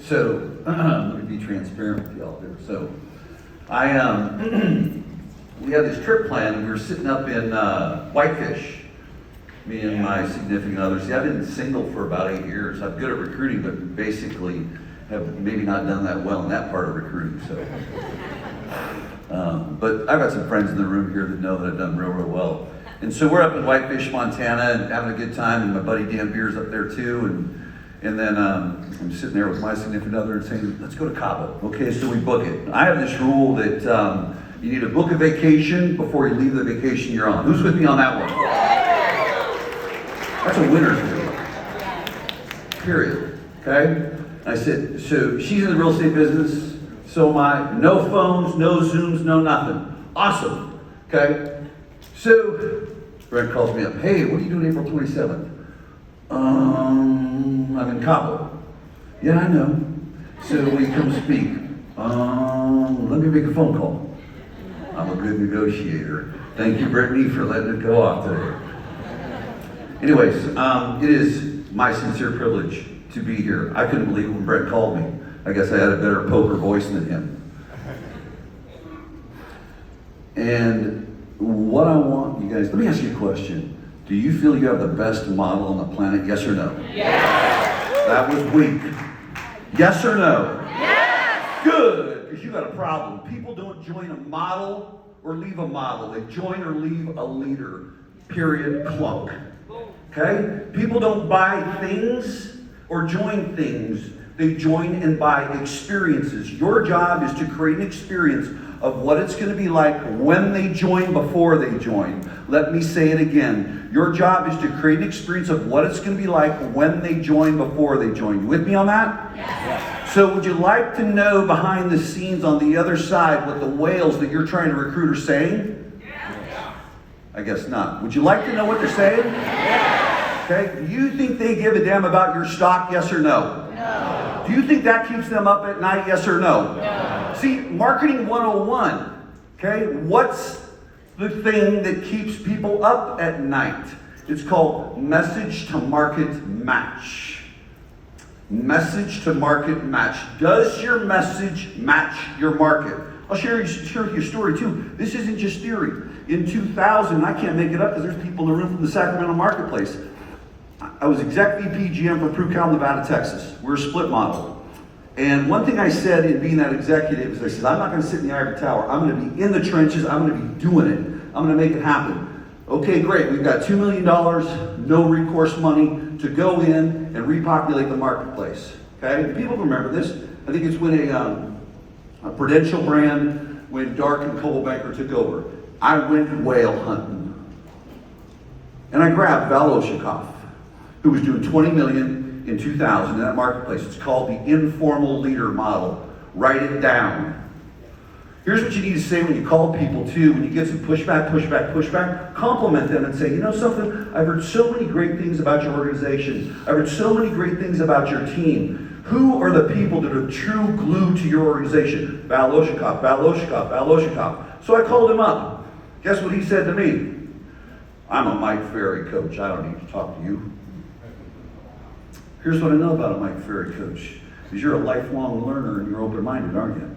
So, let me be transparent with y'all there. So, we had this trip planned, and we were sitting up in Whitefish, me and my significant other. See, I've been single for about 8 years. I'm good at recruiting, but basically have maybe not done that well in that part of recruiting, so. But I've got some friends in the room here that know that I've done real, real well. And so we're up in Whitefish, Montana, and having a good time, and my buddy Dan Beer's up there too, and then I'm sitting there with my significant other and saying, let's go to CABO. Okay, so we book it. I have this rule that you need to book a vacation before you leave the vacation you're on. Who's with me on that one? That's a winner's rule. Period. Okay? I said, so she's in the real estate business, so am I. No phones, no Zooms, no nothing. Awesome. Okay? So Brent calls me up. Hey, what are you doing April 27th? I'm in CABO. Yeah, I know. So will you come speak? Let me make a phone call. I'm a good negotiator. Thank you, Brittany, for letting it go off today. Anyways, it is my sincere privilege to be here. I couldn't believe it when Brett called me. I guess I had a better poker voice than him. And what I want you guys, let me ask you a question. Do you feel you have the best model on the planet? Yes or no? Yes! That was weak. Yes or no? Yes! Good, because you got a problem. People don't join a model or leave a model. They join or leave a leader. Period. Clunk. Okay? People don't buy things or join things. They join and buy experiences. Your job is to create an experience of what it's going to be like when they join, before they join. Let me say it again. Your job is to create an experience of what it's going to be like when they join, before they join. You with me on that? Yes. So would you like to know behind the scenes on the other side what the whales that you're trying to recruit are saying? Yes. I guess not. Would you like to know what they're saying? Yes. Okay. Do you think they give a damn about your stock? Yes or no? No. Do you think that keeps them up at night? Yes or no? No. See, marketing 101, okay? What's the thing that keeps people up at night? It's called message to market match. Message to market match. Does your message match your market? I'll share with you a story too. This isn't just theory. In 2000, I can't make it up because there's people in the room from the Sacramento marketplace. I was exec VP GM for Prucal, Nevada, Texas. We're a split model. And one thing I said in being that executive is I said, I'm not going to sit in the ivory tower. I'm going to be in the trenches. I'm going to be doing it. I'm going to make it happen. Okay, great. We've got $2 million, no recourse money to go in and repopulate the marketplace. Okay, people remember this. I think it's when a Prudential brand, when Dark and Coldwell took over. I went whale hunting. And I grabbed Val Oshikoff, who was doing 20 million in 2000 in that marketplace. It's called the informal leader model. Write it down. Here's what you need to say when you call people too, when you get some pushback, compliment them and say, you know something, I've heard so many great things about your organization. I've heard so many great things about your team. Who are the people that are true glue to your organization? Val Oshikoff, Val Oshikoff, Val Oshikoff. So I called him up. Guess what he said to me? I'm a Mike Ferry coach. I don't need to talk to you. Here's what I know about a Mike Ferry coach, is you're a lifelong learner and you're open-minded, aren't you?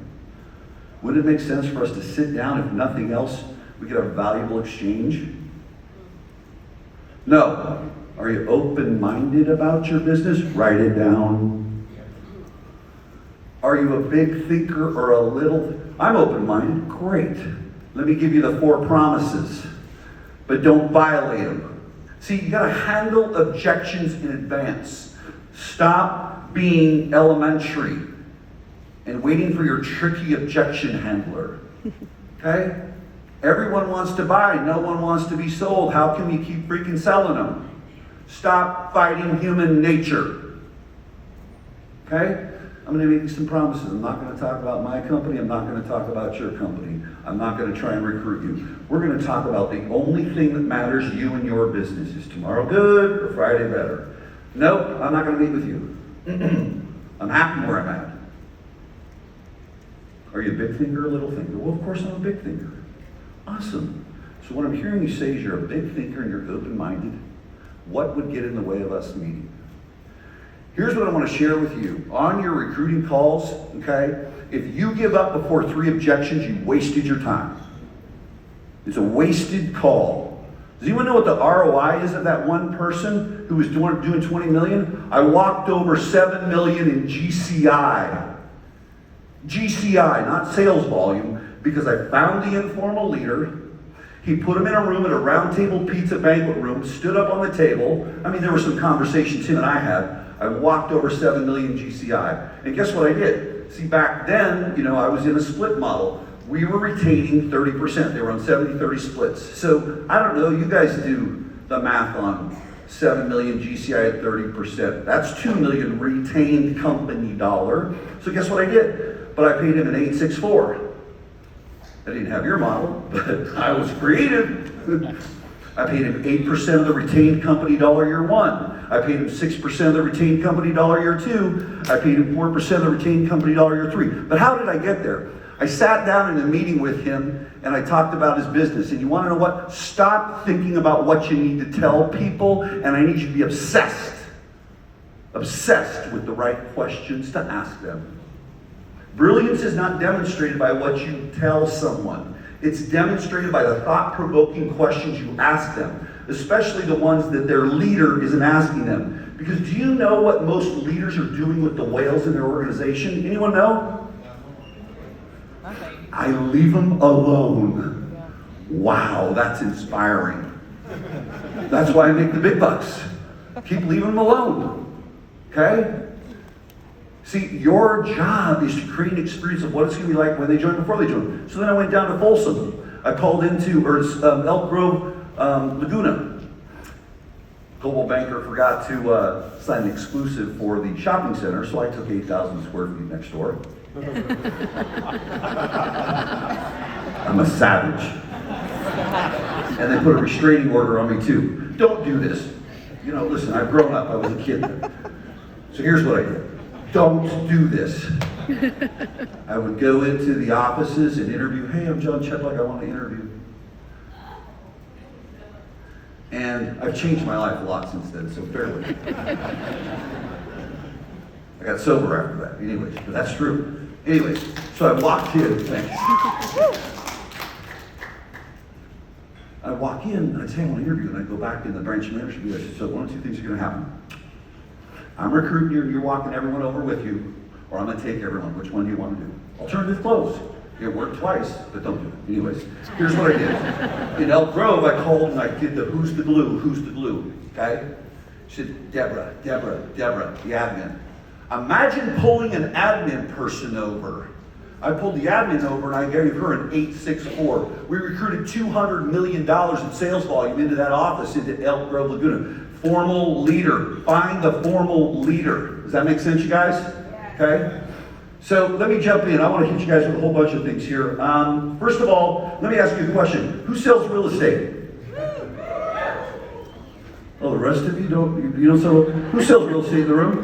Wouldn't it make sense for us to sit down, if nothing else, we could have a valuable exchange? No. Are you open-minded about your business? Write it down. Are you a big thinker or a little? I'm open-minded. Great. Let me give you the 4 promises, but don't violate them. See, you got to handle objections in advance. Stop being elementary and waiting for your tricky objection handler. Okay? Everyone wants to buy. No one wants to be sold. How can we keep freaking selling them? Stop fighting human nature. Okay? I'm going to make you some promises. I'm not going to talk about my company. I'm not going to talk about your company. I'm not going to try and recruit you. We're going to talk about the only thing that matters, you and your business. Is tomorrow good or Friday better? Nope, I'm not going to meet with you. I'm happy where I'm at. Are you a big thinker or a little thinker? Well, of course I'm a big thinker. Awesome. So what I'm hearing you say is you're a big thinker and you're open-minded. What would get in the way of us meeting? Here's what I want to share with you. On your recruiting calls, okay, if you give up before 3 objections, you wasted your time. It's a wasted call. Does anyone know what the ROI is of that one person who was doing 20 million? I walked over 7 million in GCI. GCI, not sales volume, because I found the informal leader. He put him in a room at a round table pizza banquet room, stood up on the table. I mean, there were some conversations him and I had. I walked over 7 million GCI. And guess what I did? See, back then, I was in a split model. We were retaining 30%. They were on 70-30 splits. So, I don't know, you guys do the math on 7 million GCI at 30%. That's 2 million retained company dollar. So guess what I did? But I paid him an 864. I didn't have your model, but I was creative. I paid him 8% of the retained company dollar year 1. I paid him 6% of the retained company dollar year 2. I paid him 4% of the retained company dollar year 3. But how did I get there? I sat down in a meeting with him and I talked about his business. And you want to know what? Stop thinking about what you need to tell people, and I need you to be obsessed with the right questions to ask them. Brilliance is not demonstrated by what you tell someone. It's demonstrated by the thought-provoking questions you ask them, especially the ones that their leader isn't asking them. Because do you know what most leaders are doing with the whales in their organization? Anyone know? I leave them alone. Wow, that's inspiring. That's why I make the big bucks. Keep leaving them alone. Okay? See, your job is to create an experience of what it's going to be like when they join, before they join. So then I went down to Folsom. I called into Elk Grove, Laguna. Global banker forgot to sign an exclusive for the shopping center, so I took 8,000 square feet next door. I'm a savage. And they put a restraining order on me too. Don't do this. Listen, I've grown up. I was a kid. So here's what I did. Don't do this. I would go into the offices and interview. Hey, I'm John Cheplak. I want to interview. And I've changed my life a lot since then, so fairly. I got sober after that. Anyways, but that's true. Anyways, so I walked in. Thanks. I walk in and I say I want to interview, and I go back in the branch manager meeting. I said, so one of 2 things are going to happen. I'm recruiting you, and you're walking everyone over with you, or I'm going to take everyone. Which one do you want to do? Alternative close. It worked twice, but don't do it. Anyways, here's what I did. In Elk Grove, I called and I did the who's the glue, okay? She said, Deborah, the admin. Imagine pulling an admin person over. I pulled the admin over and I gave her an 864. We recruited $200 million in sales volume into that office, into Elk Grove, Laguna. Formal leader. Find the formal leader. Does that make sense, you guys? Okay? So let me jump in. I want to hit you guys with a whole bunch of things here. First of all, let me ask you a question. Who sells real estate? Oh, the rest of you don't sell. Who sells real estate in the room?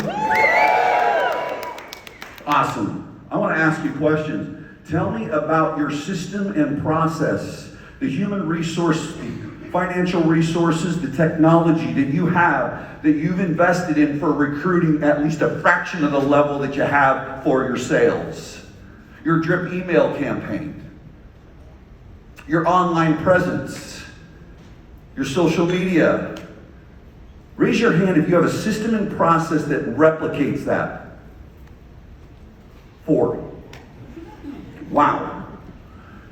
Awesome. I want to ask you questions. Tell me about your system and process, the human resource, the financial resources, the technology that you have, that you've invested in for recruiting at least a fraction of the level that you have for your sales. Your drip email campaign, your online presence, your social media. Raise your hand if you have a system and process that replicates that. 4. Wow.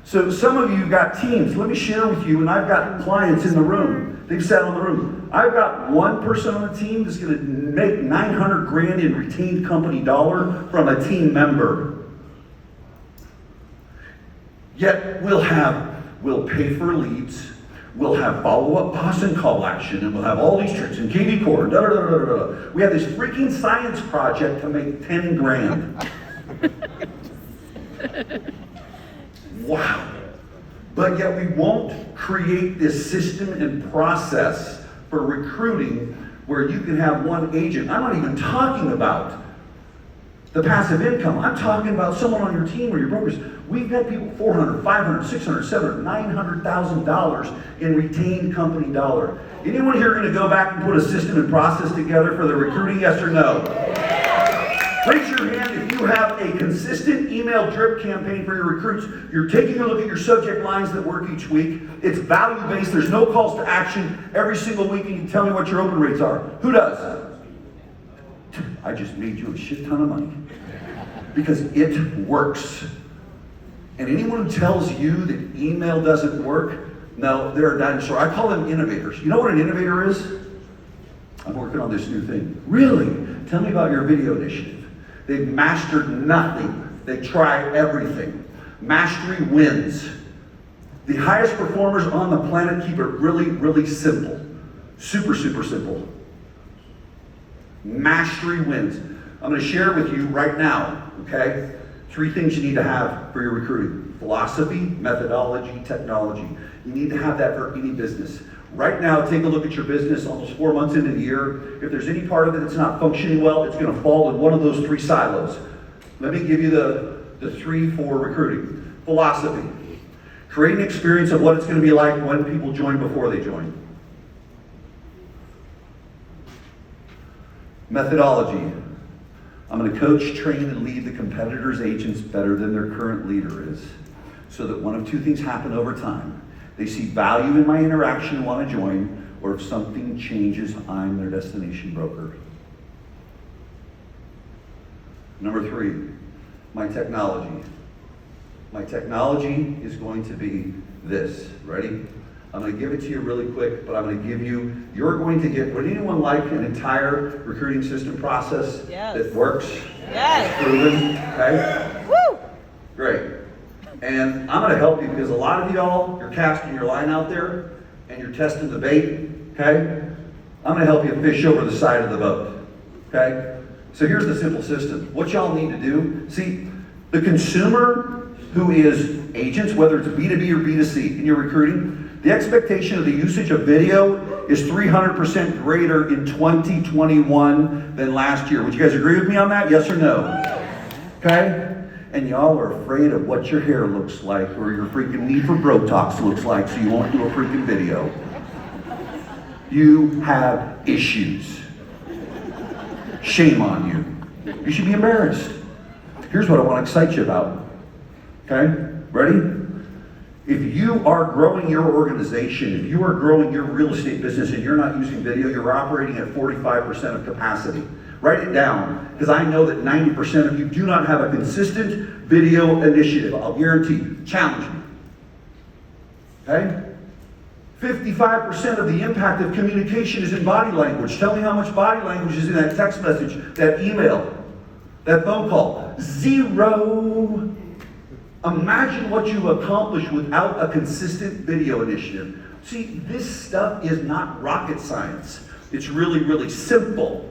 So some of you have got teams. Let me share with you, and I've got clients in the room. They've sat in the room. I've got one person on the team that's going to make $900,000 in retained company dollar from a team member. Yet we'll pay for leads. We'll have follow-up Boston call action, and we'll have all these tricks and KV core. We have this freaking science project to make $10,000. Wow. But yet we won't create this system and process for recruiting where you can have one agent. I'm not even talking about the passive income. I'm talking about someone on your team or your brokers. We've got people $400, $500, $600, $700, $900,000 in retained company dollar. Anyone here going to go back and put a system and process together for the recruiting? Yes or no? Raise your hand if you have a consistent email drip campaign for your recruits. You're taking a look at your subject lines that work each week. It's value-based. There's no calls to action every single week, and you can tell me what your open rates are. Who does? I just made you a shit ton of money because it works. And anyone who tells you that email doesn't work, no, they're a dinosaur. I call them innovators. You know what an innovator is? I'm working on this new thing. Really? Tell me about your video initiative. They've mastered nothing. They try everything. Mastery wins. The highest performers on the planet keep it really, really simple. Super, super simple. Mastery wins. I'm going to share with you right now, okay? 3 things you need to have for your recruiting. Philosophy, methodology, technology. You need to have that for any business. Right now, take a look at your business almost 4 months into the year. If there's any part of it that's not functioning well, it's going to fall in one of those 3 silos. Let me give you the 3 for recruiting. Philosophy. Create an experience of what it's going to be like when people join before they join. Methodology. I'm going to coach, train, and lead the competitors' agents better than their current leader is, so that one of 2 things happen over time. They see value in my interaction and want to join, or if something changes, I'm their destination broker. Number 3, my technology. My technology is going to be this. Ready? I'm going to give it to you really quick, but I'm going to give you, you're going to get, would anyone like an entire recruiting system process that works? Yes. Proven? Okay? Woo! Great. And I'm going to help you because a lot of y'all, you're casting your line out there and you're testing the bait, okay? I'm going to help you fish over the side of the boat, okay? So here's the simple system. What y'all need to do, see, the consumer who is agents, whether it's B2B or B2C in your recruiting, the expectation of the usage of video is 300% greater in 2021 than last year. Would you guys agree with me on that? Yes or no? Okay? And y'all are afraid of what your hair looks like or your freaking need for Botox looks like, so you won't do a freaking video. You have issues. Shame on you. You should be embarrassed. Here's what I want to excite you about. Okay? Ready? If you are growing your organization, if you are growing your real estate business and you're not using video, you're operating at 45% of capacity. Write it down, because I know that 90% of you do not have a consistent video initiative. I'll guarantee you. Challenge me. Okay? 55% of the impact of communication is in body language. Tell me how much body language is in that text message, that email, that phone call. 0. Imagine what you accomplish without a consistent video initiative. See, this stuff is not rocket science. It's really, really simple.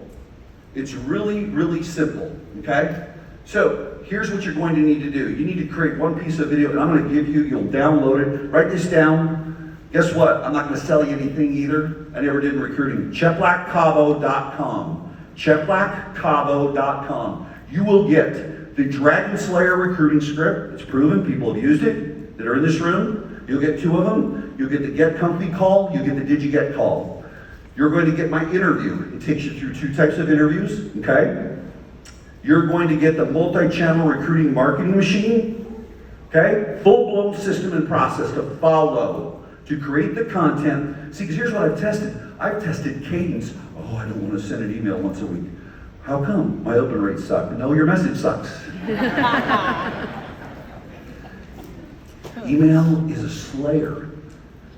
It's really, really simple, okay? So, here's what you're going to need to do. You need to create one piece of video, and I'm going to give you, you'll download it. Write this down. Guess what? I'm not going to sell you anything either. I never did in recruiting. CheplakCABO.com. CheplakCABO.com. You will get the Dragon Slayer recruiting script. It's proven. People have used it that are in this room. You'll get 2 of them. You'll get the Get Comfy call. You'll get the Did You Get call. You're going to get my interview. It takes you through 2 types of interviews, okay? You're going to get the multi-channel recruiting marketing machine, okay? Full-blown system and process to follow, to create the content. See, because here's what I've tested. I've tested cadence. Oh, I don't want to send an email once a week. How come? My open rates suck. No, your message sucks. Email is a slayer.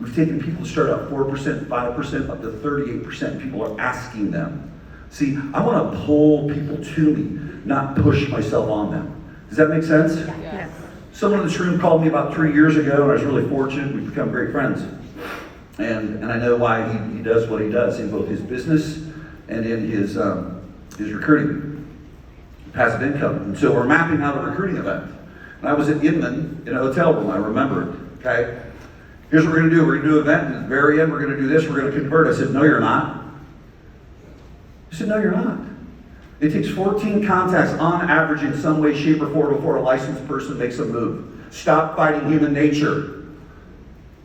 We've taken people to start out 4%, 5%, up to 38%. People are asking them. See, I want to pull people to me, not push myself on them. Does that make sense? Yes. Someone in this room called me about 3 years ago, and I was really fortunate. We've become great friends. And I know why he does what he does in both his business and in his recruiting, passive income. And so we're mapping out a recruiting event. And I was at Inman in a hotel room, I remember it, okay? Here's what we're going to do. We're going to do an event, and at the very end, we're going to do this. We're going to convert. I said, no, you're not. I said, no, you're not. It takes 14 contacts on average in some way, shape, or form before a licensed person makes a move. Stop fighting human nature.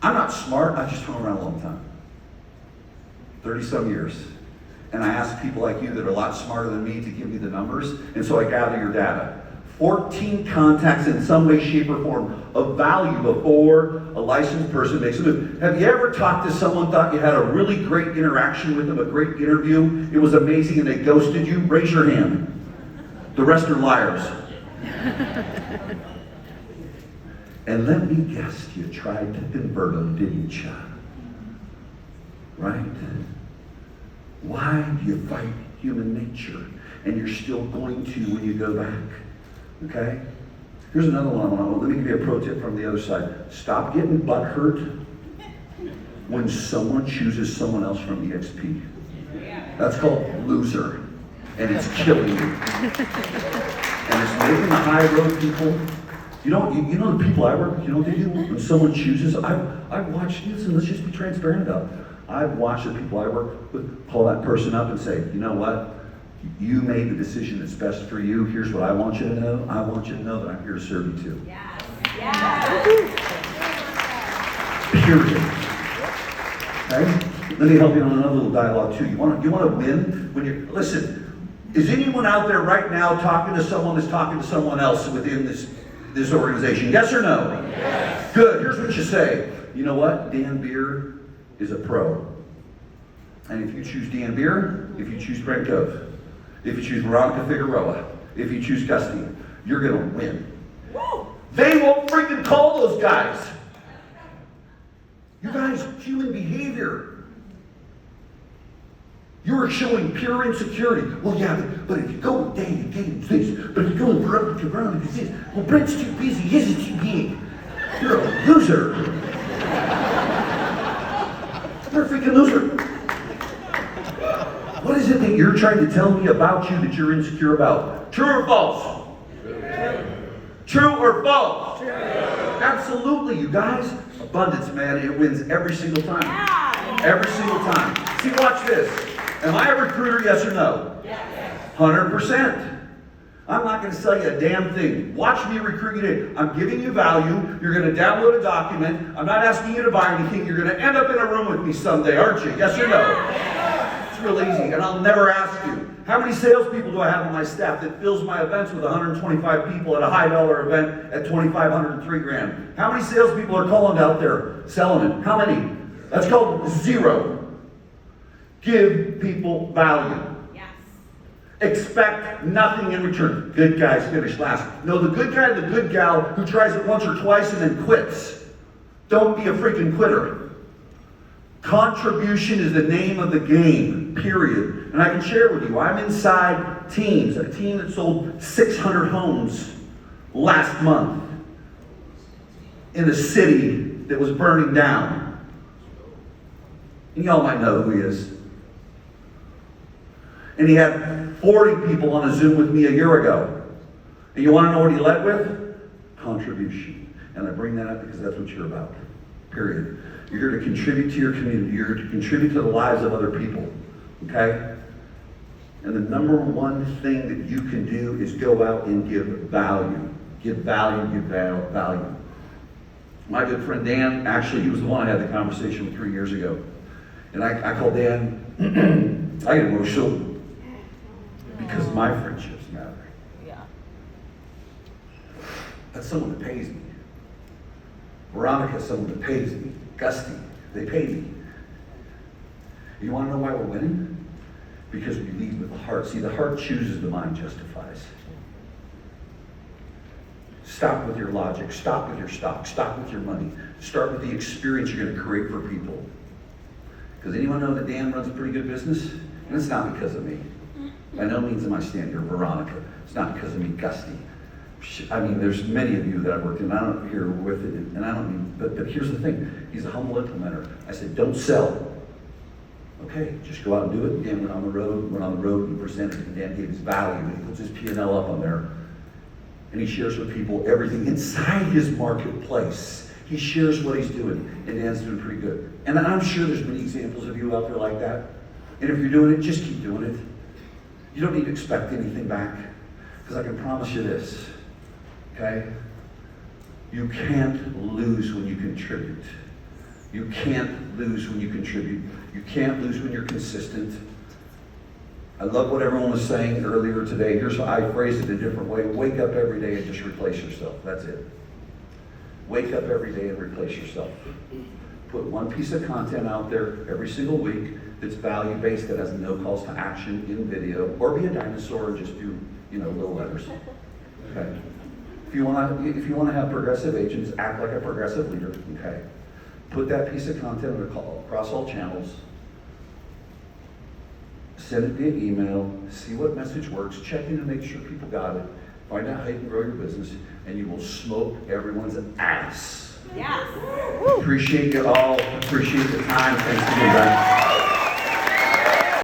I'm not smart. I've just hung around a long time. 30-some years. and I ask people like you that are a lot smarter than me to give me the numbers, and so I gather your data. 14 contacts in some way, shape, or form of value before a licensed person makes a move. Have you ever talked to someone, thought you had a really great interaction with them, a great interview, it was amazing, and they ghosted you? Raise your hand. The rest are liars. And let me guess, you tried to convert them, didn't you? Right? Why do you fight human nature? And you're still going to when you go back. Okay? Here's another one. Let me give you a pro tip from the other side. Stop getting butt hurt when someone chooses someone else from EXP. That's called loser. And it's killing you. And it's making the high road people. You know the people I work with, you know what they do? When someone chooses, I've watched, listen, let's just be transparent about it. I've watched the people I work with pull that person up and say, you know what? You made the decision that's best for you. Here's what I want you to know. I want you to know that I'm here to serve you too. Yes. Yes. Period. Okay? Let me help you on another little dialogue too. You want to win when you're, listen, is anyone out there right now talking to someone that's talking to someone else within this organization? Yes or no? Yes. Good. Here's what you say. You know what? Dan Beer is a pro. And if you choose Dan Beer, if you choose Brent Gove, if you choose Veronica Figueroa, if you choose Gusty, you're going to win. Woo. They won't freaking call those guys. You guys, human behavior. You are showing pure insecurity. Well, yeah, but if you go with Dan, you gain this. But if you go with Veronica, it's this. Well, Brent's too busy. His is too big. You're a loser. You're a freaking loser. What is it that you're trying to tell me about you that you're insecure about? True or false? True or false? True. Absolutely, you guys. Abundance, man, it wins every single time. Yeah. Every single time. See, watch this. Am I a recruiter, yes or no? Yes. 100%. I'm not going to sell you a damn thing. Watch me recruit you in. I'm giving you value. You're going to download a document. I'm not asking you to buy anything. You're going to end up in a room with me someday, aren't you? Yes or no? Yes. It's real easy. And I'll never ask you, how many salespeople do I have on my staff that fills my events with 125 people at a high dollar event at $2,500 and $3,000? How many salespeople are calling out there selling it? How many? That's called zero. Give people value. Expect nothing in return. Good guys finish last. No, the good guy, the good gal who tries it once or twice and then quits. Don't be a freaking quitter. Contribution is the name of the game, period. And I can share with you, I'm inside teams, a team that sold 600 homes last month in a city that was burning down. And y'all might know who he is. And he had 40 people on a Zoom with me a year ago. And you want to know what he led with? Contribution. And I bring that up because that's what you're about. Period. You're here to contribute to your community. You're here to contribute to the lives of other people. Okay? And the number one thing that you can do is go out and give value. Give value, give value. My good friend Dan, actually, he was the one I had the conversation with 3 years ago. And I called Dan, I get emotional. Because my friendships matter. Yeah. That's someone that pays me. Veronica's someone that pays me. Gusty, they pay me. You want to know why we're winning? Because we lead with the heart. See, the heart chooses, the mind justifies. Stop with your logic. Stop with your stock. Stop with your money. Start with the experience you're going to create for people. Because anyone know that Dan runs a pretty good business? And it's not because of me. By no means am I standing here, Veronica. It's not because of me, Gusty. I mean, there's many of you that I've worked in, I don't here with it, and I don't mean, but here's the thing. He's a humble implementer. I said, don't sell. Okay, just go out and do it. Dan went on the road, and presented, and Dan gave his value, and he puts his P&L up on there. And he shares with people everything inside his marketplace. He shares what he's doing, and Dan's doing pretty good. And I'm sure there's many examples of you out there like that. And if you're doing it, just keep doing it. You don't need to expect anything back, because I can promise you this, okay? You can't lose when you contribute. You can't lose when you contribute. You can't lose when you're consistent. I love what everyone was saying earlier today. Here's how I phrased it a different way. Wake up every day and just replace yourself. That's it. Wake up every day and replace yourself. Put one piece of content out there every single week that's value-based, that has no calls to action in video, or be a dinosaur and just do, little letters. Okay. If you want to have progressive agents, act like a progressive leader. Okay. Put that piece of content across all channels. Send it via email. See what message works. Check in to make sure people got it. Find out how you can grow your business, and you will smoke everyone's ass. Yes. Appreciate you all. Appreciate the time. Thanks again, guys.